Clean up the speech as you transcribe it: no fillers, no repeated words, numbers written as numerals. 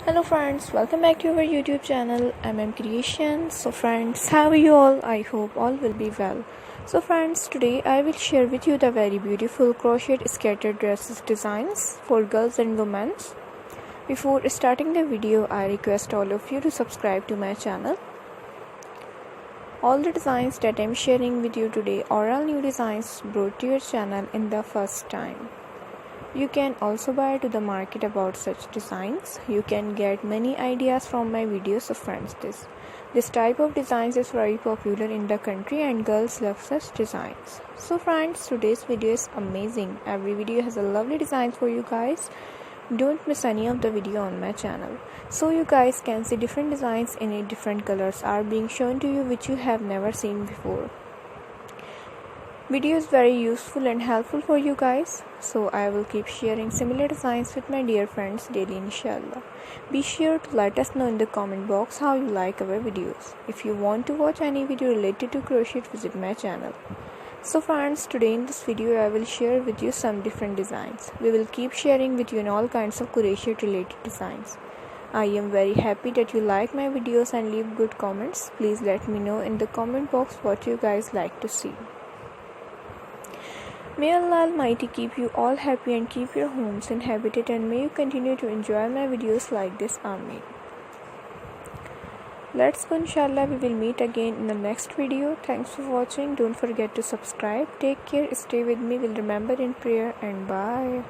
Hello friends, welcome back to our YouTube channel Creation. So friends, how are you all? I hope all will be well. So friends, today I will share with you the very beautiful crochet scattered dresses designs for girls and women. Before starting the video, I request all of you to subscribe to my channel. All the designs that I am sharing with you today are all new designs brought to your channel in the first time. You can also buy to the market about such designs. You can get many ideas from my videos. So friends, this type of designs is very popular in the country and girls love such designs. So friends, today's video is amazing. Every video has a lovely design for you guys. Don't miss any of the video on my channel. So you guys can see different designs in different colors are being shown to you which you have never seen before. Video is very useful and helpful for you guys, so I will keep sharing similar designs with my dear friends daily, inshallah. Be sure to let us know in the comment box how you like our videos. If you want to watch any video related to crochet, visit my channel. So friends, today in this video I will share with you some different designs. We will keep sharing with you in all kinds of crochet related designs. I am very happy that you like my videos and leave good comments. Please let me know in the comment box what you guys like to see. May Allah Almighty keep you all happy and keep your homes inhabited, and may you continue to enjoy my videos like this. Ameen. Let's go, inshallah. We will meet again in the next video. Thanks for watching. Don't forget to subscribe. Take care. Stay with me. We'll remember in prayer, and bye.